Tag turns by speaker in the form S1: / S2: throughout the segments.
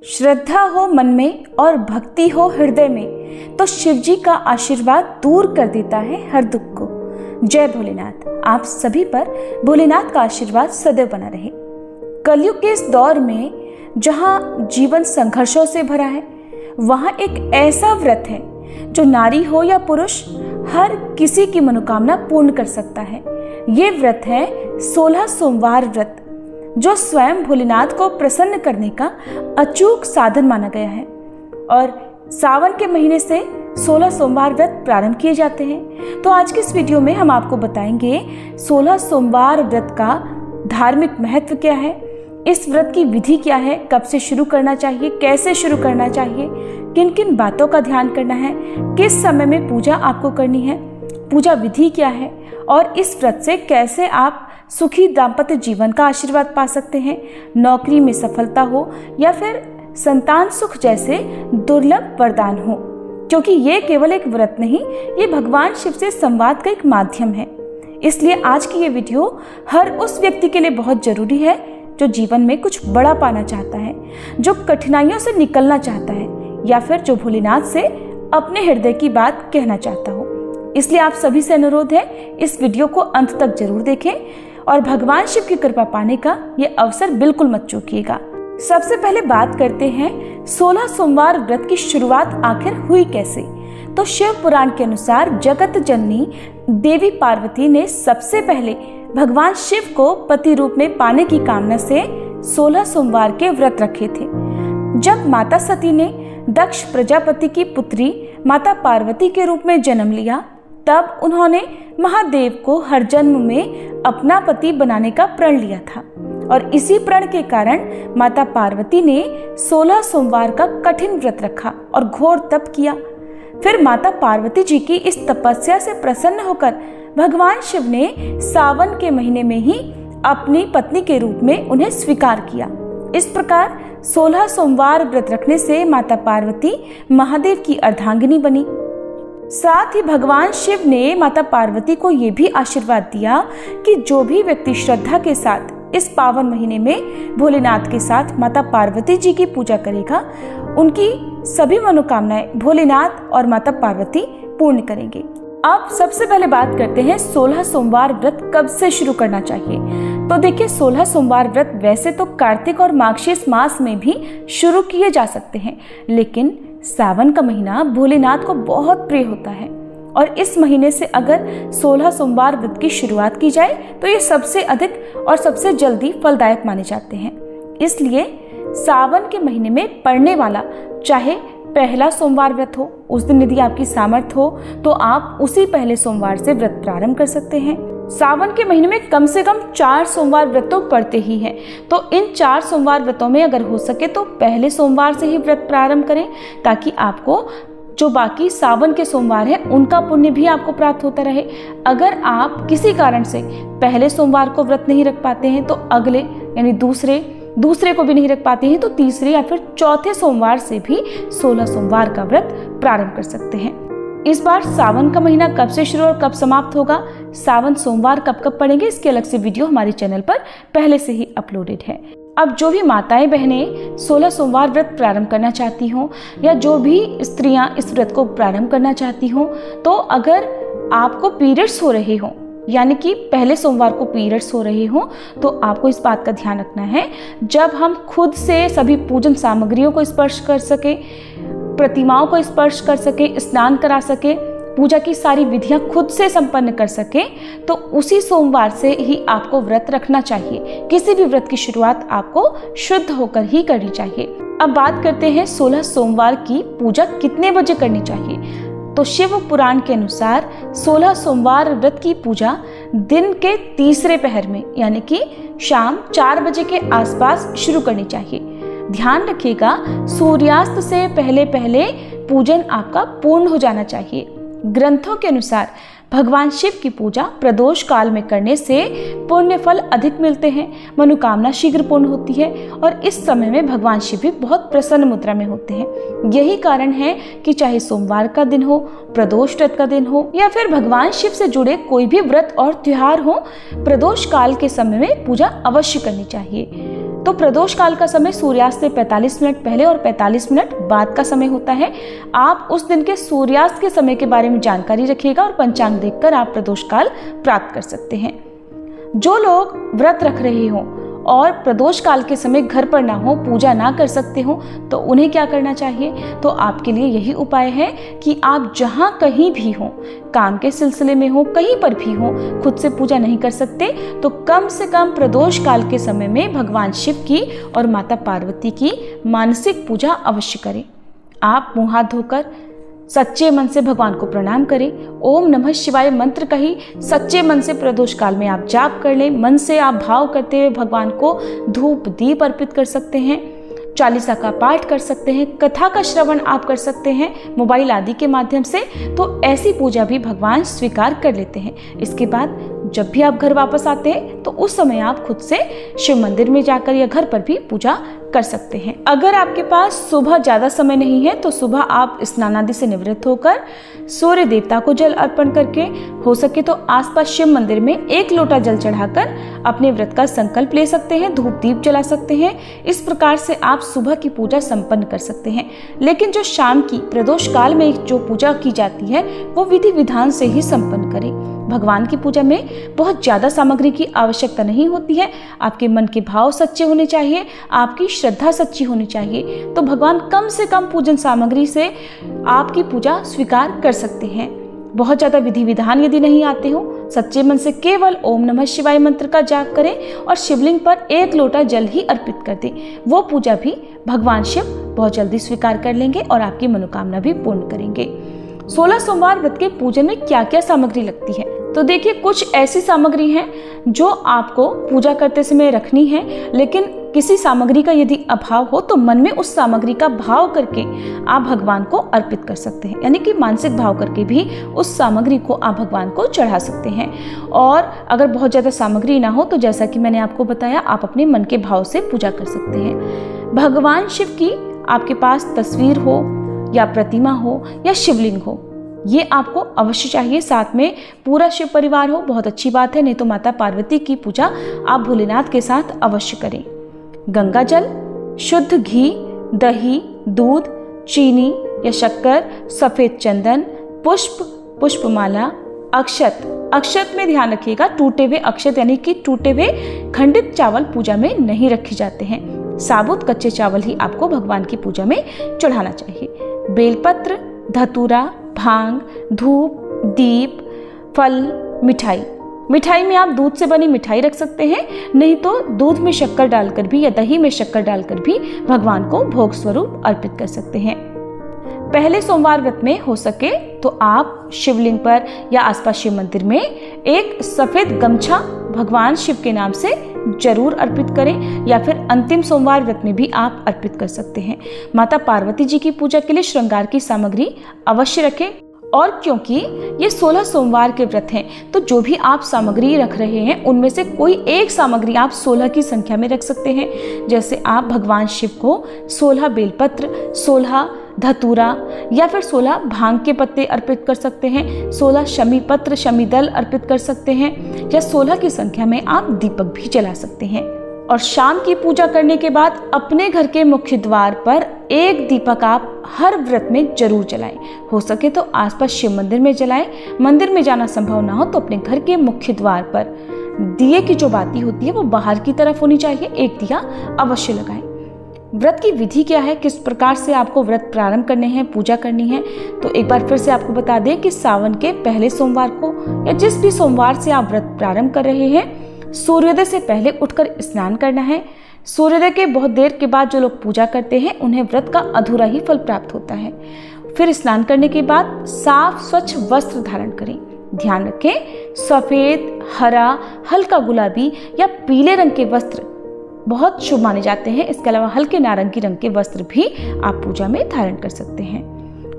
S1: श्रद्धा हो मन में और भक्ति हो हृदय में तो शिव जी का आशीर्वाद दूर कर देता है हर दुख को। जय भोलेनाथ। आप सभी पर भोलेनाथ का आशीर्वाद सदैव बना रहे। कलयुग के इस दौर में जहाँ जीवन संघर्षों से भरा है, वहाँ एक ऐसा व्रत है जो नारी हो या पुरुष हर किसी की मनोकामना पूर्ण कर सकता है। ये व्रत है 16 सोमवार व्रत, जो स्वयं भोलेनाथ को प्रसन्न करने का अचूक साधन माना गया है। और सावन के महीने से 16 सोमवार व्रत प्रारंभ किए जाते हैं। तो आज के इस वीडियो में हम आपको बताएंगे 16 सोमवार व्रत का धार्मिक महत्व क्या है, इस व्रत की विधि क्या है, कब से शुरू करना चाहिए, कैसे शुरू करना चाहिए, किन किन बातों का ध्यान करना है, किस समय में पूजा आपको करनी है, पूजा विधि क्या है और इस व्रत से कैसे आप सुखी दाम्पत्य जीवन का आशीर्वाद पा सकते हैं, नौकरी में सफलता हो या फिर संतान सुख जैसे दुर्लभ वरदान हो। क्योंकि ये केवल एक व्रत नहीं, ये भगवान शिव से संवाद का एक माध्यम है। इसलिए आज की ये वीडियो हर उस व्यक्ति के लिए बहुत जरूरी है जो जीवन में कुछ बड़ा पाना चाहता है, जो कठिनाइयों से निकलना चाहता है या फिर जो भोलेनाथ से अपने हृदय की बात कहना चाहता हो। इसलिए आप सभी से अनुरोध है, इस वीडियो को अंत तक जरूर देखें और भगवान शिव की कृपा पाने का ये अवसर बिल्कुल मत चूकिएगा। सबसे पहले बात करते हैं 16 सोमवार व्रत की शुरुआत आखिर हुई कैसे। तो शिव पुराण के अनुसार जगत जननी देवी पार्वती ने सबसे पहले भगवान शिव को पति रूप में पाने की कामना से 16 सोमवार के व्रत रखे थे। जब माता सती ने दक्ष प्रजापति की पुत्री माता पार्वती के रूप में जन्म लिया, तब उन्होंने महादेव को हर जन्म में अपना पति बनाने का प्रण लिया था और इसी प्रण के कारण माता पार्वती ने 16 सोमवार का कठिन व्रत रखा और घोर तप किया। फिर माता पार्वती जी की इस तपस्या से प्रसन्न होकर भगवान शिव ने सावन के महीने में ही अपनी पत्नी के रूप में उन्हें स्वीकार किया। इस प्रकार 16 सोमवार व्रत रखने से माता पार्वती महादेव की अर्धांगिनी बनी। साथ ही भगवान शिव ने माता पार्वती को ये भी आशीर्वाद दिया कि जो भी व्यक्ति श्रद्धा के साथ इस पावन महीने में भोलेनाथ के साथ माता पार्वती जी की पूजा करेगा, उनकी सभी मनोकामनाएं भोलेनाथ और माता पार्वती पूर्ण करेंगे। अब सबसे पहले बात करते हैं 16 सोमवार व्रत कब से शुरू करना चाहिए। तो देखिए, 16 सोमवार व्रत वैसे तो कार्तिक और मार्गशीर्ष मास में भी शुरू किए जा सकते हैं, लेकिन सावन का महीना भोलेनाथ को बहुत प्रिय होता है और इस महीने से अगर 16 सोमवार व्रत की शुरुआत की जाए तो ये सबसे अधिक और सबसे जल्दी फलदायक माने जाते हैं। इसलिए सावन के महीने में पड़ने वाला चाहे पहला सोमवार व्रत हो, उस दिन यदि आपकी सामर्थ्य हो तो आप उसी पहले सोमवार से व्रत प्रारंभ कर सकते हैं। सावन के महीने में कम से कम 4 सोमवार व्रत तो पड़ते ही हैं, तो इन 4 सोमवार व्रतों में अगर हो सके तो पहले सोमवार से ही व्रत प्रारंभ करें, ताकि आपको जो बाकी सावन के सोमवार हैं उनका पुण्य भी आपको प्राप्त होता रहे। अगर आप किसी कारण से पहले सोमवार को व्रत नहीं रख पाते हैं तो अगले यानी दूसरे को भी नहीं रख पाते हैं तो तीसरे या फिर चौथे सोमवार से भी 16 सोमवार का व्रत प्रारंभ कर सकते हैं। इस बार सावन का महीना कब से शुरू और कब समाप्त होगा, सावन सोमवार कब कब पड़ेंगे, इसके अलग से वीडियो हमारे चैनल पर पहले से ही अपलोडेड है। अब जो भी माताएं बहनें 16 सोमवार व्रत प्रारंभ करना चाहती हों या जो भी स्त्रियां इस व्रत को प्रारंभ करना चाहती हों, तो अगर आपको पीरियड्स हो रहे हों यानी कि पहले सोमवार को पीरियड्स हो रहे हों, तो आपको इस बात का ध्यान रखना है, जब हम खुद से सभी पूजन सामग्रियों को स्पर्श कर सके, प्रतिमाओं को स्पर्श कर सके, स्नान करा सके, पूजा की सारी विधियां खुद से संपन्न कर सके, तो उसी सोमवार से ही आपको व्रत रखना चाहिए। किसी भी व्रत की शुरुआत आपको शुद्ध होकर ही करनी चाहिए। अब बात करते हैं 16 सोमवार की पूजा कितने बजे करनी चाहिए। तो शिव पुराण के अनुसार 16 सोमवार व्रत की पूजा दिन के तीसरे पहर में यानी कि शाम 4 बजे के आसपास शुरू करनी चाहिए। ध्यान रखिएगा, सूर्यास्त से पहले पहले पूजन आपका पूर्ण हो जाना चाहिए। ग्रंथों के अनुसार भगवान शिव की पूजा प्रदोष काल में करने से पुण्य फल अधिक मिलते हैं, मनोकामना शीघ्र पूर्ण होती है और इस समय में भगवान शिव भी बहुत प्रसन्न मुद्रा में होते हैं। यही कारण है कि चाहे सोमवार का दिन हो, प्रदोष व्रत का दिन हो या फिर भगवान शिव से जुड़े कोई भी व्रत और त्योहार हो, प्रदोष काल के समय में पूजा अवश्य करनी चाहिए। तो प्रदोष काल का समय सूर्यास्त से 45 मिनट पहले और 45 मिनट बाद का समय होता है। आप उस दिन के सूर्यास्त के समय के बारे में जानकारी रखिएगा और पंचांग देखकर आप प्रदोष काल प्राप्त कर सकते हैं। जो लोग व्रत रख रहे हों और प्रदोष काल के समय घर पर ना हो, पूजा ना कर सकते हो, तो उन्हें क्या करना चाहिए? तो आपके लिए यही उपाय है कि आप जहाँ कहीं भी हो, काम के सिलसिले में हो, कहीं पर भी हो, खुद से पूजा नहीं कर सकते तो कम से कम प्रदोष काल के समय में भगवान शिव की और माता पार्वती की मानसिक पूजा अवश्य करें। आप मुँह हाथ धोकर सच्चे मन से भगवान को प्रणाम करें। ओम नमः शिवाय मंत्र का ही सच्चे मन से प्रदोष काल में आप जाप कर लें। मन से आप भाव करते हुए भगवान को धूप दीप अर्पित कर सकते हैं, चालीसा का पाठ कर सकते हैं, कथा का श्रवण आप कर सकते हैं मोबाइल आदि के माध्यम से। तो ऐसी पूजा भी भगवान स्वीकार कर लेते हैं। इसके बाद जब भी आप घर वापस आते हैं तो उस समय आप खुद से शिव मंदिर में जाकर या घर पर भी पूजा कर सकते हैं। अगर आपके पास सुबह ज़्यादा समय नहीं है तो सुबह आप स्नान आदि से निवृत्त होकर सूर्य देवता को जल अर्पण करके, हो सके तो आसपास शिव मंदिर में 1 लोटा जल चढ़ाकर अपने व्रत का संकल्प ले सकते हैं, धूप दीप जला सकते हैं। इस प्रकार से आप सुबह की पूजा संपन्न कर सकते हैं। लेकिन जो शाम की प्रदोष काल में जो पूजा की जाती है वो विधि विधान से ही संपन्न करें। भगवान की पूजा में बहुत ज़्यादा सामग्री की आवश्यकता नहीं होती है। आपके मन के भाव सच्चे होने चाहिए, आपकी श्रद्धा सच्ची होनी चाहिए, तो भगवान कम से कम पूजन सामग्री से आपकी पूजा स्वीकार कर सकते हैं। बहुत ज़्यादा विधि विधान यदि नहीं आते हो, सच्चे मन से केवल ओम नमः शिवाय मंत्र का जाप करें और शिवलिंग पर 1 लोटा जल ही अर्पित कर दें। वो पूजा भी भगवान शिव बहुत जल्दी स्वीकार कर लेंगे और आपकी मनोकामना भी पूर्ण करेंगे। 16 सोमवार व्रत के पूजन में क्या क्या सामग्री लगती है? तो देखिए, कुछ ऐसी सामग्री है जो आपको पूजा करते समय रखनी है, लेकिन किसी सामग्री का यदि अभाव हो तो मन में उस सामग्री का भाव करके आप भगवान को अर्पित कर सकते हैं, यानी कि मानसिक भाव करके भी उस सामग्री को आप भगवान को चढ़ा सकते हैं। और अगर बहुत ज़्यादा सामग्री ना हो तो जैसा कि मैंने आपको बताया, आप अपने मन के भाव से पूजा कर सकते हैं। भगवान शिव की आपके पास तस्वीर हो या प्रतिमा हो या शिवलिंग हो, ये आपको अवश्य चाहिए। साथ में पूरा शिव परिवार हो, बहुत अच्छी बात है, नहीं तो माता पार्वती की पूजा आप भोलेनाथ के साथ अवश्य करें। गंगा जल, शुद्ध घी, दही, दूध, चीनी या शक्कर, सफेद चंदन, पुष्प, पुष्पमाला, अक्षत में ध्यान रखिएगा, टूटे हुए अक्षत यानी कि टूटे हुए खंडित चावल पूजा में नहीं रखे जाते हैं। साबुत कच्चे चावल ही आपको भगवान की पूजा में चढ़ाना चाहिए। बेलपत्र, धतूरा, भांग, धूप, दीप, फल, मिठाई में आप दूध से बनी मिठाई रख सकते हैं, नहीं तो दूध में शक्कर डालकर भी या दही में शक्कर डालकर भी भगवान को भोग स्वरूप अर्पित कर सकते हैं। पहले सोमवार व्रत में हो सके तो आप शिवलिंग पर या आसपास शिव मंदिर में एक सफेद गमछा भगवान शिव के नाम से जरूर अर्पित करें, या फिर अंतिम सोमवार व्रत में भी आप अर्पित कर सकते हैं। माता पार्वती जी की पूजा के लिए श्रृंगार की सामग्री अवश्य रखें। और क्योंकि ये 16 सोमवार के व्रत हैं, तो जो भी आप सामग्री रख रहे हैं उनमें से कोई एक सामग्री आप 16 की संख्या में रख सकते हैं। जैसे आप भगवान शिव को 16 बेलपत्र, 16 धतूरा या फिर 16 भांग के पत्ते अर्पित कर सकते हैं, 16 शमी पत्र, शमी दल अर्पित कर सकते हैं, या 16 की संख्या में आप दीपक भी जला सकते हैं। और शाम की पूजा करने के बाद अपने घर के मुख्य द्वार पर एक दीपक आप हर व्रत में जरूर जलाएं। हो सके तो आसपास शिव मंदिर में जलाएं। मंदिर में जाना संभव ना हो तो अपने घर के मुख्य द्वार पर दिए की जो बाती होती है वो बाहर की तरफ होनी चाहिए, एक दिया अवश्य लगाएं। व्रत की विधि क्या है, किस प्रकार से आपको व्रत प्रारंभ करने हैं, पूजा करनी है, तो एक बार फिर से आपको बता दें कि सावन के पहले सोमवार को या जिस भी सोमवार से आप व्रत प्रारंभ कर रहे हैं, सूर्योदय से पहले उठकर स्नान करना है। सूर्योदय के बहुत देर के बाद जो लोग पूजा करते हैं उन्हें व्रत का अधूरा ही फल प्राप्त होता है। फिर स्नान करने के बाद साफ स्वच्छ वस्त्र धारण करें। ध्यान रखें, सफेद, हरा, हल्का गुलाबी या पीले रंग के वस्त्र बहुत शुभ माने जाते हैं। इसके अलावा हल्के नारंगी रंग के वस्त्र भी आप पूजा में धारण कर सकते हैं।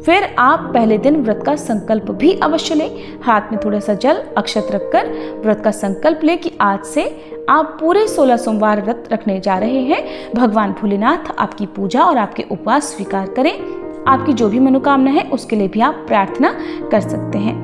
S1: फिर आप पहले दिन व्रत का संकल्प भी अवश्य लें। हाथ में थोड़ा सा जल अक्षत रखकर व्रत का संकल्प लें कि आज से आप पूरे 16 सोमवार व्रत रखने जा रहे हैं। भगवान भोलेनाथ आपकी पूजा और आपके उपवास स्वीकार करें। आपकी जो भी मनोकामना है उसके लिए भी आप प्रार्थना कर सकते हैं।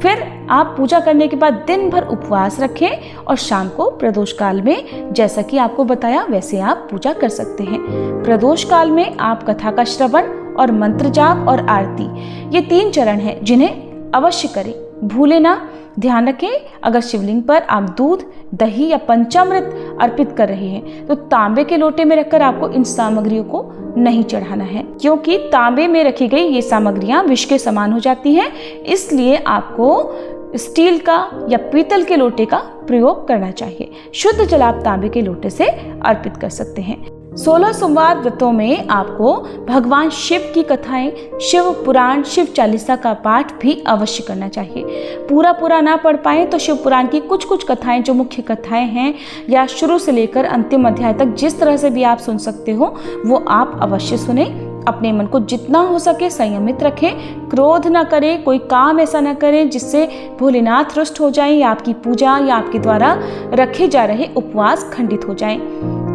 S1: फिर आप पूजा करने के बाद दिन भर उपवास रखें और शाम को प्रदोष काल में जैसा कि आपको बताया वैसे आप पूजा कर सकते हैं। प्रदोष काल में आप कथा का श्रवण और मंत्र जाप और आरती, ये 3 चरण हैं जिन्हें अवश्य करें, भूले ना। ध्यान रखें, अगर शिवलिंग पर आप दूध, दही या पंचामृत अर्पित कर रहे हैं तो तांबे के लोटे में रखकर आपको इन सामग्रियों को नहीं चढ़ाना है, क्योंकि तांबे में रखी गई ये सामग्रियां विष के समान हो जाती हैं। इसलिए आपको स्टील का या पीतल के लोटे का प्रयोग करना चाहिए। शुद्ध जल आप तांबे के लोटे से अर्पित कर सकते हैं। 16 सोमवार व्रतों में आपको भगवान शिव की कथाएं, शिव पुराण, शिव चालीसा का पाठ भी अवश्य करना चाहिए। पूरा ना पढ़ पाए तो शिव पुराण की कुछ कथाएं, जो मुख्य कथाएं हैं, या शुरू से लेकर अंतिम अध्याय तक जिस तरह से भी आप सुन सकते हो वो आप अवश्य सुने। अपने मन को जितना हो सके संयमित रखें, क्रोध न करें, कोई काम ऐसा न करें जिससे भोलेनाथ रुष्ट हो जाएं या आपकी पूजा या आपके द्वारा रखे जा रहे उपवास खंडित हो जाएं।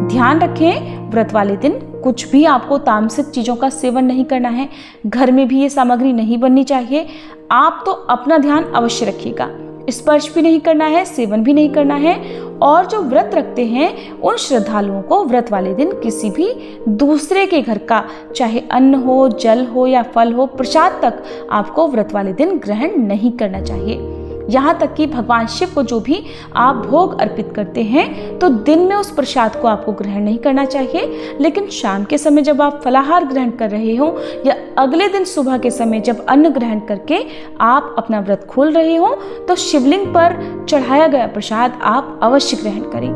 S1: ध्यान रखें, व्रत वाले दिन कुछ भी आपको तामसिक चीज़ों का सेवन नहीं करना है। घर में भी ये सामग्री नहीं बननी चाहिए। आप तो अपना ध्यान अवश्य रखिएगा, स्पर्श भी नहीं करना है, सेवन भी नहीं करना है। और जो व्रत रखते हैं उन श्रद्धालुओं को व्रत वाले दिन किसी भी दूसरे के घर का, चाहे अन्न हो, जल हो या फल हो, प्रसाद तक आपको व्रत वाले दिन ग्रहण नहीं करना चाहिए। यहाँ तक कि भगवान शिव को जो भी आप भोग अर्पित करते हैं तो दिन में उस प्रसाद को आपको ग्रहण नहीं करना चाहिए, लेकिन शाम के समय जब आप फलाहार ग्रहण कर रहे हो या अगले दिन सुबह के समय जब अन्न ग्रहण करके आप अपना व्रत खोल रहे हो तो शिवलिंग पर चढ़ाया गया प्रसाद आप अवश्य ग्रहण करें,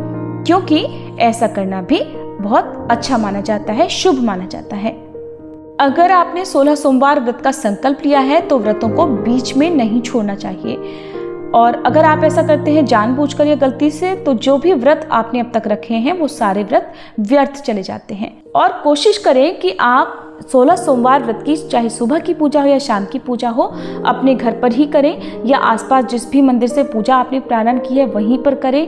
S1: क्योंकि ऐसा करना भी बहुत अच्छा माना जाता है, शुभ माना जाता है। अगर आपने 16 सोमवार व्रत का संकल्प लिया है तो व्रतों को बीच में नहीं छोड़ना चाहिए। और अगर आप ऐसा करते हैं जानबूझकर या गलती से, तो जो भी व्रत आपने अब तक रखे हैं वो सारे व्रत व्यर्थ चले जाते हैं। और कोशिश करें कि आप 16 सोमवार व्रत की, चाहे सुबह की पूजा हो या शाम की पूजा हो, अपने घर पर ही करें या आसपास जिस भी मंदिर से पूजा आपने प्रारंभ की है वहीं पर करें।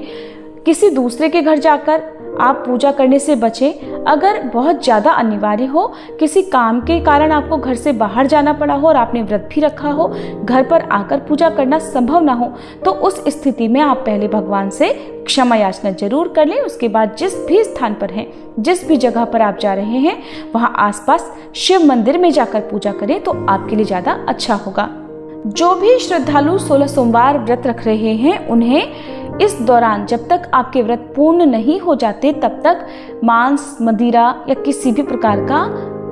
S1: किसी दूसरे के घर जाकर आप पूजा करने से बचें। अगर बहुत ज़्यादा अनिवार्य हो, किसी काम के कारण आपको घर से बाहर जाना पड़ा हो और आपने व्रत भी रखा हो, घर पर आकर पूजा करना संभव ना हो, तो उस स्थिति में आप पहले भगवान से क्षमा याचना जरूर कर लें। उसके बाद जिस भी स्थान पर हैं, जिस भी जगह पर आप जा रहे हैं, वहाँ आसपास शिव मंदिर में जाकर पूजा करें तो आपके लिए ज़्यादा अच्छा होगा। जो भी श्रद्धालु 16 सोमवार व्रत रख रहे हैं उन्हें इस दौरान, जब तक आपके व्रत पूर्ण नहीं हो जाते, तब तक मांस, मदिरा या किसी भी प्रकार का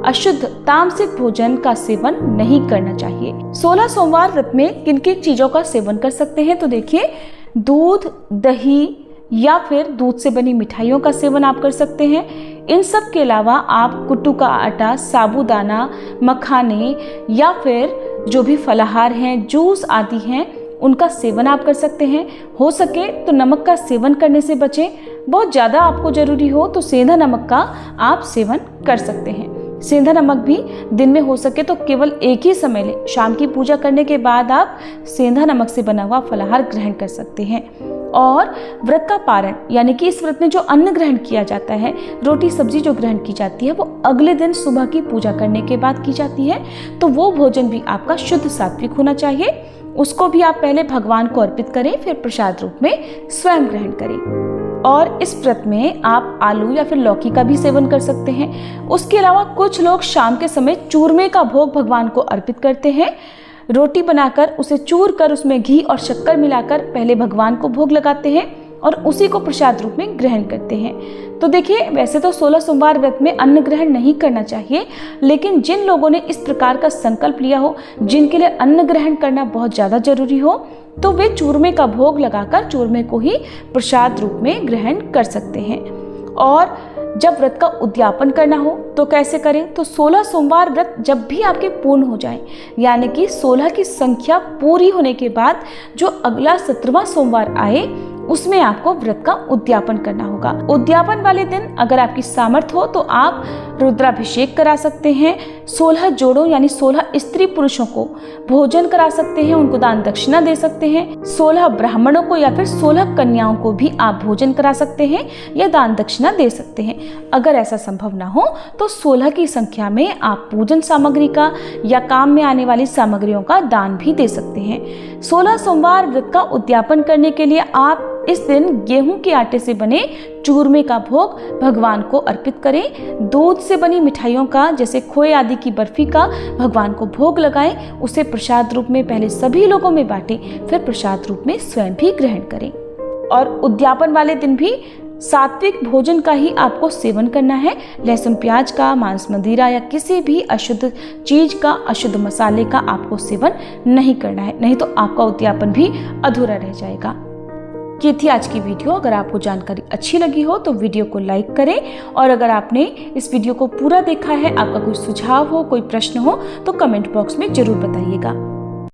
S1: अशुद्ध तामसिक भोजन का सेवन नहीं करना चाहिए। 16 सोमवार व्रत में किन किन चीजों का सेवन कर सकते हैं तो देखिए, दूध, दही या फिर दूध से बनी मिठाइयों का सेवन आप कर सकते हैं। इन सब के अलावा आप कुट्टू का आटा, साबूदाना, मखाने या फिर जो भी फलाहार हैं, जूस आदि हैं, उनका सेवन आप कर सकते हैं। हो सके तो नमक का सेवन करने से बचें। बहुत ज़्यादा आपको ज़रूरी हो तो सेंधा नमक का आप सेवन कर सकते हैं। सेंधा नमक भी दिन में हो सके तो केवल एक ही समय लें। शाम की पूजा करने के बाद आप सेंधा नमक से बना हुआ फलाहार ग्रहण कर सकते हैं। और व्रत का पारण, यानी कि इस व्रत में जो अन्न ग्रहण किया जाता है, रोटी सब्जी जो ग्रहण की जाती है, वो अगले दिन सुबह की पूजा करने के बाद की जाती है। तो वो भोजन भी आपका शुद्ध सात्विक होना चाहिए। उसको भी आप पहले भगवान को अर्पित करें, फिर प्रसाद रूप में स्वयं ग्रहण करें। और इस व्रत में आप आलू या फिर लौकी का भी सेवन कर सकते हैं। उसके अलावा कुछ लोग शाम के समय चूरमे का भोग भगवान को अर्पित करते हैं। रोटी बनाकर उसे चूर कर उसमें घी और शक्कर मिलाकर पहले भगवान को भोग लगाते हैं और उसी को प्रसाद रूप में ग्रहण करते हैं। तो देखिए, वैसे तो 16 सोमवार व्रत में अन्न ग्रहण नहीं करना चाहिए, लेकिन जिन लोगों ने इस प्रकार का संकल्प लिया हो, जिनके लिए अन्न ग्रहण करना बहुत ज़्यादा जरूरी हो, तो वे चूरमे का भोग लगाकर चूरमे को ही प्रसाद रूप में ग्रहण कर सकते हैं। और जब व्रत का उद्यापन करना हो तो कैसे करें, तो 16 सोमवार व्रत जब भी आपके पूर्ण हो जाए, यानी कि 16 की संख्या पूरी होने के बाद जो अगला 17वां सोमवार आए, उसमें आपको व्रत का उद्यापन करना होगा। उद्यापन वाले दिन अगर आपकी सामर्थ्य हो तो आप रुद्राभिषेक करा सकते हैं, 16 जोड़ों यानी 16 स्त्री पुरुषों को भोजन करा सकते हैं, उनको दान दक्षिणा दे सकते हैं। 16 ब्राह्मणों को या फिर 16 कन्याओं को भी आप भोजन करा सकते हैं या दान दक्षिणा दे सकते हैं। अगर ऐसा संभव ना हो तो 16 की संख्या में आप पूजन सामग्री का या काम में आने वाली सामग्रियों का दान भी दे सकते हैं। 16 सोमवार व्रत का उद्यापन करने के लिए आप इस दिन गेहूं के आटे से बने चूरमे का भोग भगवान को अर्पित करें। दूध से बनी मिठाइयों का जैसे खोए आदि की बर्फी का भगवान को भोग लगाएं। उसे प्रसाद रूप में पहले सभी लोगों में बांटें, फिर प्रसाद रूप में स्वयं भी ग्रहण करें। और उद्यापन वाले दिन भी सात्विक भोजन का ही आपको सेवन करना है। लहसुन प्याज का, मांस मदिरा या किसी भी अशुद्ध चीज का, अशुद्ध मसाले का आपको सेवन नहीं करना है, नहीं तो आपका उद्यापन भी अधूरा रह जाएगा। ये थी आज की वीडियो। अगर आपको जानकारी अच्छी लगी हो तो वीडियो को लाइक करें, और अगर आपने इस वीडियो को पूरा देखा है, आपका कोई सुझाव हो, कोई प्रश्न हो तो कमेंट बॉक्स में जरूर बताइएगा।